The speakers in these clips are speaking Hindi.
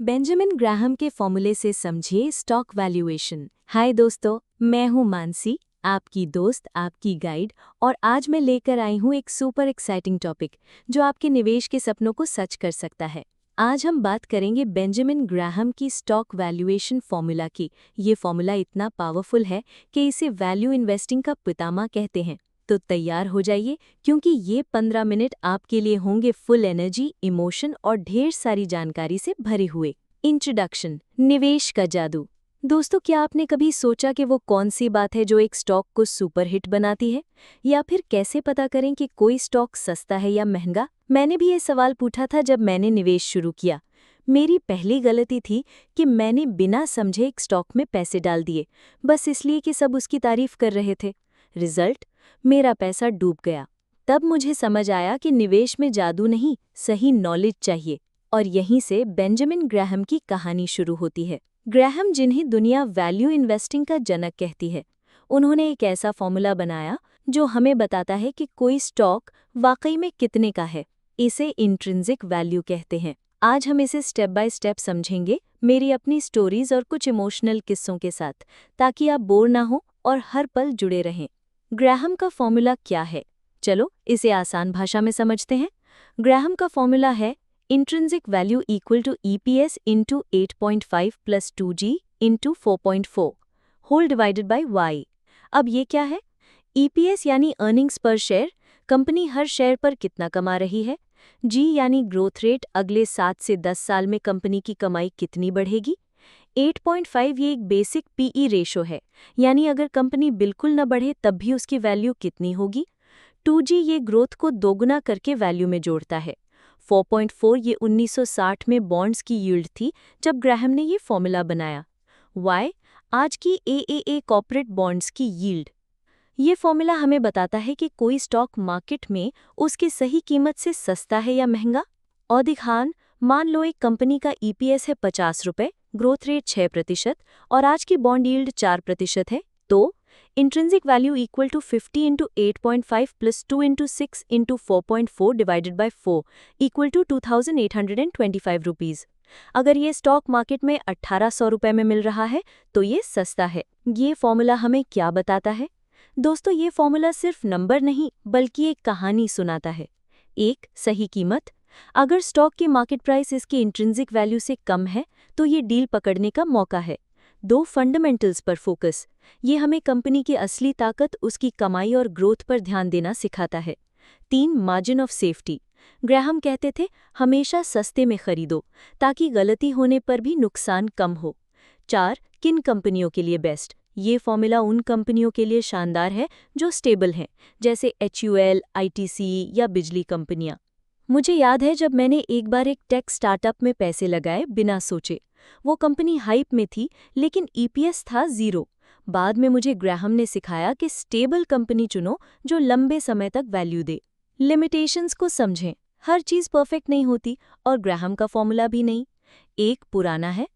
बेंजामिन ग्राहम के फॉर्मूले से समझिए स्टॉक वैल्यूएशन। हाय दोस्तों, मैं हूं मानसी, आपकी दोस्त, आपकी गाइड। और आज मैं लेकर आई हूं एक सुपर एक्साइटिंग टॉपिक जो आपके निवेश के सपनों को सच कर सकता है। आज हम बात करेंगे बेंजामिन ग्राहम की स्टॉक वैल्यूएशन फॉर्मूला की। ये फॉर्मूला इतना पावरफुल है कि इसे वैल्यू इन्वेस्टिंग का पितामह कहते हैं। तो तैयार हो जाइए, क्योंकि ये 15 मिनट आपके लिए होंगे फुल एनर्जी, इमोशन और ढेर सारी जानकारी से भरे हुए। इंट्रोडक्शन, निवेश का जादू। दोस्तों, क्या आपने कभी सोचा कि वो कौन सी बात है जो एक स्टॉक को सुपर हिट बनाती है? या फिर कैसे पता करें कि कोई स्टॉक सस्ता है या महंगा? मैंने भी ये सवाल पूछा था जब मैंने निवेश शुरू किया। मेरी पहली गलती थी कि मैंने बिना समझे एक स्टॉक में पैसे डाल दिए, बस इसलिए कि सब उसकी तारीफ कर रहे थे। रिजल्ट, मेरा पैसा डूब गया। तब मुझे समझ आया कि निवेश में जादू नहीं, सही नॉलेज चाहिए। और यहीं से बेंजामिन ग्राहम की कहानी शुरू होती है। ग्राहम, जिन्हें दुनिया वैल्यू इन्वेस्टिंग का जनक कहती है, उन्होंने एक ऐसा फॉर्मूला बनाया जो हमें बताता है कि कोई स्टॉक वाकई में कितने का है। इसे इंट्रिंसिक वैल्यू कहते हैं। आज हम इसे स्टेप बाय स्टेप समझेंगे, मेरी अपनी स्टोरीज और कुछ इमोशनल किस्सों के साथ, ताकि आप बोर ना हो और हर पल जुड़े रहें। ग्राहम का फॉर्मूला क्या है? चलो इसे आसान भाषा में समझते हैं। ग्राहम का फॉर्मूला है intrinsic value equal to EPS into 8.5 plus 2G into 4.4 whole divided by Y। अब ये क्या है? EPS यानी अर्निंग्स पर शेयर, कंपनी हर शेयर पर कितना कमा रही है। G यानी ग्रोथ रेट, अगले 7 से 10 साल में कंपनी की कमाई कितनी बढ़ेगी। 8.5 ये एक बेसिक PE रेशो है, यानी अगर कंपनी बिल्कुल न बढ़े तब भी उसकी वैल्यू कितनी होगी। 2G ये ग्रोथ को दोगुना करके वैल्यू में जोड़ता है। 4.4 ये 1960 में बॉन्ड्स की यील्ड थी जब ग्राहम ने ये फॉर्मूला बनाया। Y आज की AAA कॉर्पोरेट बॉन्ड्स की यील्ड। ये फॉर्मूला हमें बताता है कि कोई स्टॉक मार्केट में उसकी सही कीमत से सस्ता है या महंगा। औदिखान, मान लो एक कंपनी का EPS है 50 रुपये, ग्रोथ रेट 6% और आज की बॉन्ड यील्ड 4% है, तो intrinsic value equal to 50 into 8.5 plus 2 into 6 into 4.4 divided by 4 equal to 2825 rupees. अगर ये स्टॉक मार्केट में 1800 रुपये में मिल रहा है तो ये सस्ता है। ये फॉर्मूला हमें क्या बताता है? दोस्तों, ये फॉर्मूला सिर्फ नंबर नहीं बल्कि एक कहानी सुनाता है। एक, सही कीमत। अगर स्टॉक की मार्केट प्राइस इसकी इंट्रिंसिक वैल्यू से कम है तो ये डील पकड़ने का मौका है। 2, फंडामेंटल्स पर फोकस। ये हमें कंपनी की असली ताकत, उसकी कमाई और ग्रोथ पर ध्यान देना सिखाता है। 3, मार्जिन ऑफ सेफ्टी। ग्राहम कहते थे हमेशा सस्ते में खरीदो ताकि गलती होने पर भी नुकसान कम हो। 4, किन कंपनियों के लिए बेस्ट। ये फॉर्मूला उन कंपनियों के लिए शानदार है जो स्टेबल हैं, जैसे HUL, ITC या बिजली कंपनियां। मुझे याद है जब मैंने एक बार एक टेक स्टार्टअप में पैसे लगाए बिना सोचे। वो कंपनी हाइप में थी लेकिन EPS था 0। बाद में मुझे ग्राहम ने सिखाया कि स्टेबल कंपनी चुनो जो लंबे समय तक वैल्यू दे। लिमिटेशंस को समझें, हर चीज़ परफेक्ट नहीं होती और ग्राहम का फॉर्मूला भी नहीं। एक पुराना है,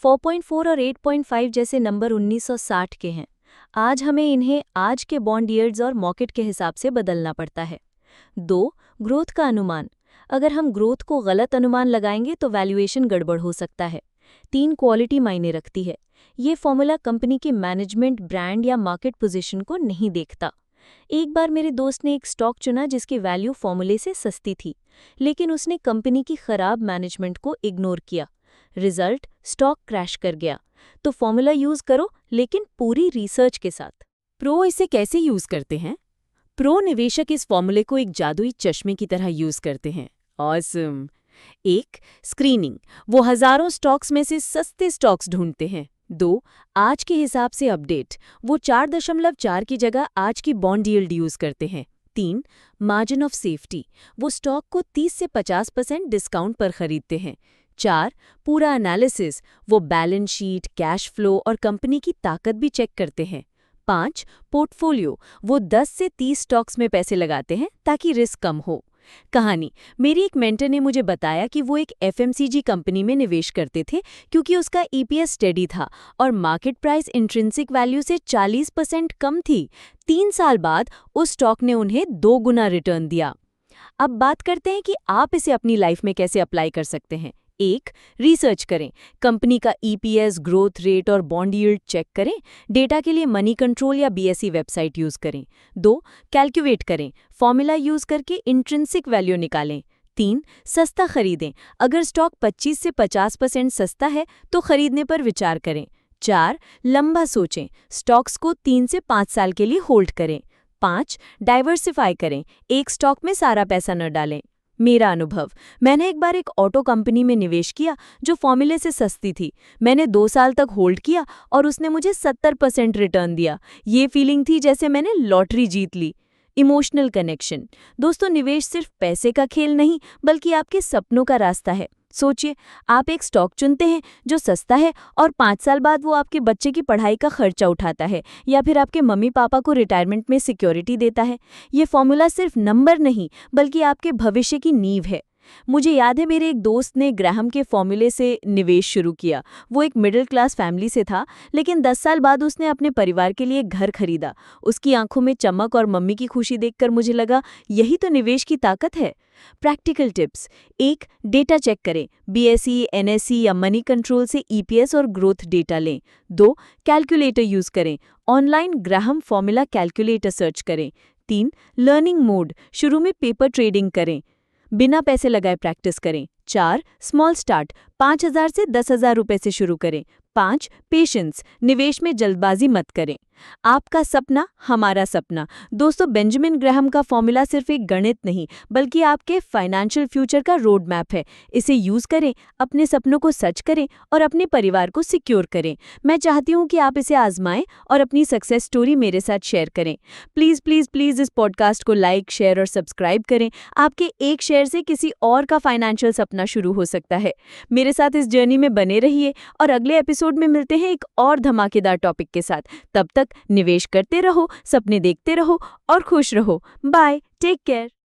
4.4 और 8.5 जैसे नंबर 1960 के हैं। आज हमें इन्हें आज के बॉन्ड यील्ड्स और मार्केट के हिसाब से बदलना पड़ता है। 2, ग्रोथ का अनुमान। अगर हम ग्रोथ को गलत अनुमान लगाएंगे तो वैल्यूएशन गड़बड़ हो सकता है। 3, क्वालिटी मायने रखती है। ये फॉर्मूला कंपनी के मैनेजमेंट, ब्रांड या मार्केट पोजीशन को नहीं देखता। एक बार मेरे दोस्त ने एक स्टॉक चुना जिसकी वैल्यू फॉर्मूले से सस्ती थी, लेकिन उसने कंपनी की खराब मैनेजमेंट को इग्नोर किया। रिजल्ट, स्टॉक क्रैश कर गया। तो फॉर्मूला यूज करो, लेकिन पूरी रिसर्च के साथ। प्रो इसे कैसे यूज करते हैं? प्रो निवेशक इस फॉर्मूले को एक जादुई चश्मे की तरह यूज करते हैं। ऑसम। 1, स्क्रीनिंग। वो हजारों स्टॉक्स में से सस्ते स्टॉक्स ढूंढते हैं। 2, आज के हिसाब से अपडेट। वो 4.4 की जगह आज की बॉन्ड यील्ड यूज करते हैं। 3, मार्जिन ऑफ सेफ्टी। वो स्टॉक को 30 से 50% डिस्काउंट पर खरीदते हैं। 4, पूरा एनालिसिस। वो बैलेंस शीट, कैश फ्लो और कंपनी की ताकत भी चेक करते हैं। 5, पोर्टफोलियो। वो 10 से 30 स्टॉक्स में पैसे लगाते हैं ताकि रिस्क कम हो। कहानी, मेरी एक मेंटर ने मुझे बताया कि वो एक FMCG कंपनी में निवेश करते थे क्योंकि उसका EPS स्टेडी था और मार्केट प्राइस इंट्रिंसिक वैल्यू से 40% कम थी। 3 साल बाद उस स्टॉक ने उन्हें 2 गुना रिटर्न दिया। अब बात करते हैं कि आप इसे अपनी लाइफ में कैसे अप्लाई कर सकते हैं। 1. रिसर्च करें, कंपनी का ईपीएस, ग्रोथ रेट और बॉन्ड यील्ड चेक करें। डेटा के लिए मनी कंट्रोल या बीएसई वेबसाइट यूज करें। 2. कैलकुलेट करें, फॉर्मूला यूज करके इंट्रिंसिक वैल्यू निकालें। 3. सस्ता खरीदें, अगर स्टॉक 25 से 50% सस्ता है तो खरीदने पर विचार करें। 4. लंबा सोचें, स्टॉक्स को 3 से 5 साल के लिए होल्ड करें। 5. डाइवर्सिफाई करें, एक स्टॉक में सारा पैसा न डालें। मेरा अनुभव, मैंने एक बार एक ऑटो कंपनी में निवेश किया जो फॉर्मूले से सस्ती थी। मैंने 2 साल तक होल्ड किया और उसने मुझे 70% रिटर्न दिया। ये फीलिंग थी जैसे मैंने लॉटरी जीत ली। Emotional connection. दोस्तों, निवेश सिर्फ पैसे का खेल नहीं बल्कि आपके सपनों का रास्ता है। सोचिए, आप एक स्टॉक चुनते हैं जो सस्ता है और 5 साल बाद वो आपके बच्चे की पढ़ाई का खर्चा उठाता है या फिर आपके मम्मी पापा को रिटायरमेंट में सिक्योरिटी देता है। ये फॉर्मूला सिर्फ नंबर नहीं बल्कि आपके भविष्य की नींव है। मुझे याद है, मेरे एक दोस्त ने ग्राहम के फॉर्मूले से निवेश शुरू किया। वो एक मिडिल क्लास फैमिली से था, लेकिन 10 साल बाद उसने अपने परिवार के लिए घर खरीदा। उसकी आंखों में चमक और मम्मी की खुशी देखकर मुझे लगा यही तो निवेश की ताकत है। Practical tips. 1. डेटा चेक करें, बीएसई, एनएसई या मनी कंट्रोल से ईपीएस और ग्रोथ डेटा लें। 2. कैलकुलेटर यूज करें, online Graham formula calculator search करें। 3. लर्निंग मोड, शुरू में पेपर ट्रेडिंग करें, बिना पैसे लगाए प्रैक्टिस करें। 4. स्मॉल स्टार्ट, 5,000 से 10,000 रुपए से शुरू करें। 5. पेशेंस, निवेश में जल्दबाजी मत करें। आपका सपना हमारा सपना। दोस्तों, बेंजामिन ग्राहम का फॉर्मूला सिर्फ एक गणित नहीं बल्कि आपके फाइनेंशियल फ्यूचर का रोड मैप है। इसे यूज करें, अपने सपनों को सच करें और अपने परिवार को सिक्योर करें। मैं चाहती हूँ कि आप इसे आजमाएं और अपनी सक्सेस स्टोरी मेरे साथ शेयर करें। प्लीज़ प्लीज़ प्लीज़ इस पॉडकास्ट को लाइक, शेयर और सब्सक्राइब करें। आपके एक शेयर से किसी और का फाइनेंशियल सपना शुरू हो सकता है। मेरे साथ इस जर्नी में बने रहिए और अगले एपिसोड में मिलते हैं एक और धमाकेदार टॉपिक के साथ। तब तक निवेश करते रहो, सपने देखते रहो और खुश रहो। Bye, take care.